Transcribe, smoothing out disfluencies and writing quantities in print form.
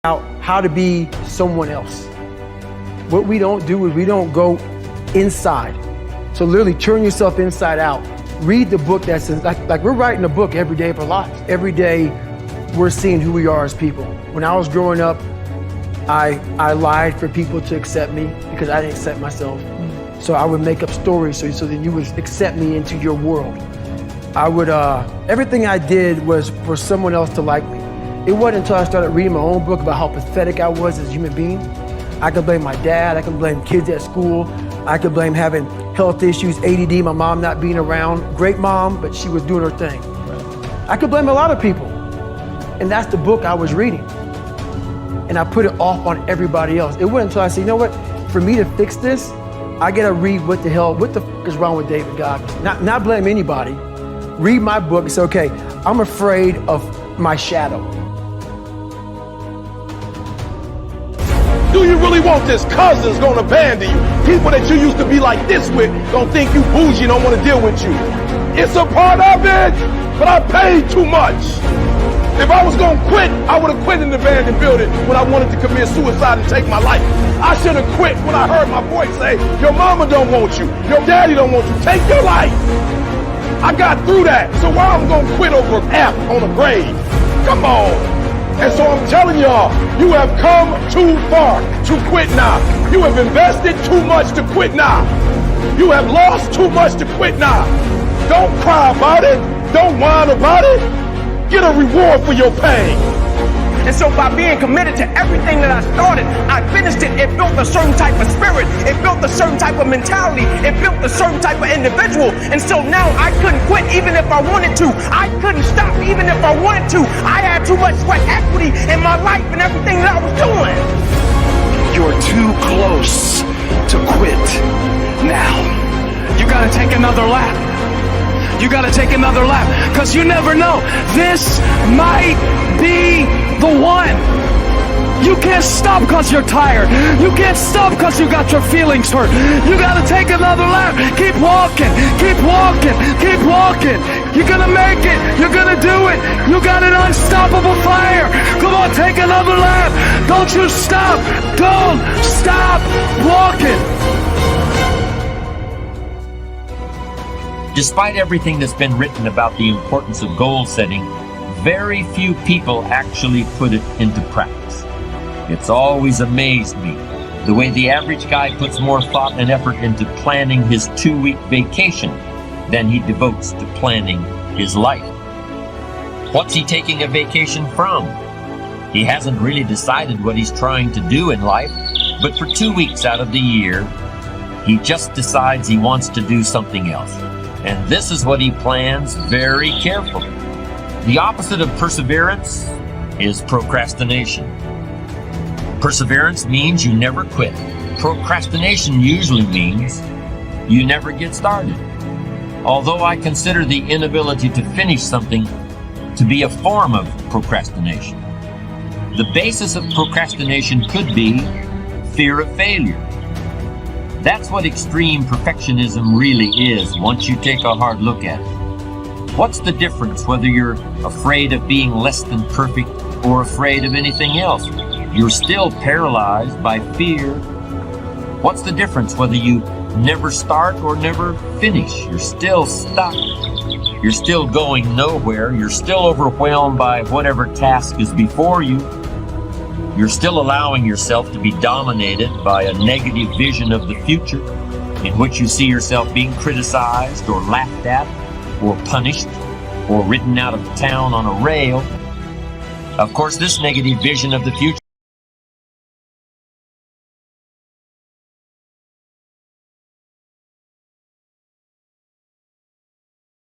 out how to be someone else. What we don't do is we don't go inside. So literally turn yourself inside out. Read the book that's like we're writing a book every day of our lives. Every day we're seeing who we are as people. When I was growing up, I lied for people to accept me because I didn't accept myself. So I would make up stories so that you would accept me into your world. I would, everything I did was for someone else to like me. It wasn't until I started reading my own book about how pathetic I was as a human being. I could blame my dad, I could blame kids at school, I could blame having health issues, ADD, my mom not being around. Great mom, but she was doing her thing. I could blame a lot of people. And that's the book I was reading. And I put it off on everybody else. It wasn't until I said, you know what, for me to fix this, I gotta read what the f is wrong with David Goggins. Not blame anybody. Read my book and say, okay, I'm afraid of my shadow. Do you really want this? Cousins gonna abandon you. People that you used to be like this with gonna think you bougie, don't wanna deal with you. It's a part of it, but I paid too much. If I was gonna quit, I would've quit in the abandoned building when I wanted to commit suicide and take my life. I should've quit when I heard my voice say, your mama don't want you, your daddy don't want you, take your life. I got through that, so why I'm gonna quit over an F on a grade? Come on. And so I'm telling y'all, you have come too far to quit now. You have invested too much to quit now. You have lost too much to quit now. Don't cry about it. Don't whine about it. Get a reward for your pain. And so by being committed to everything that I started, I finished it. It built a certain type of spirit. It built a certain type of mentality. It built a certain type of individual. And so now I couldn't quit even if I wanted to. I couldn't stop even if I wanted to. I had too much sweat equity in my life and everything that I was doing. You're too close to quit now. You gotta take another lap. You gotta take another lap, because you never know. This might be the one. You can't stop because you're tired. You can't stop because you got your feelings hurt. You gotta take another lap. Keep walking, keep walking, keep walking. You're gonna make it. You're gonna do it. You got an unstoppable fire. Come on, take another lap. Don't you stop. Don't stop walking. Despite everything that's been written about the importance of goal setting, very few people actually put it into practice. It's always amazed me the way the average guy puts more thought and effort into planning his 2-week vacation than he devotes to planning his life. What's he taking a vacation from? He hasn't really decided what he's trying to do in life, but for 2 weeks out of the year, he just decides he wants to do something else. And this is what he plans very carefully. The opposite of perseverance is procrastination. Perseverance means you never quit. Procrastination usually means you never get started. Although I consider the inability to finish something to be a form of procrastination. The basis of procrastination could be fear of failure. That's what extreme perfectionism really is once you take a hard look at it. What's the difference whether you're afraid of being less than perfect or afraid of anything else? You're still paralyzed by fear. What's the difference whether you never start or never finish? You're still stuck. You're still going nowhere. You're still overwhelmed by whatever task is before you. You're still allowing yourself to be dominated by a negative vision of the future in which you see yourself being criticized or laughed at or punished or ridden out of town on a rail. Of course, this negative vision of the future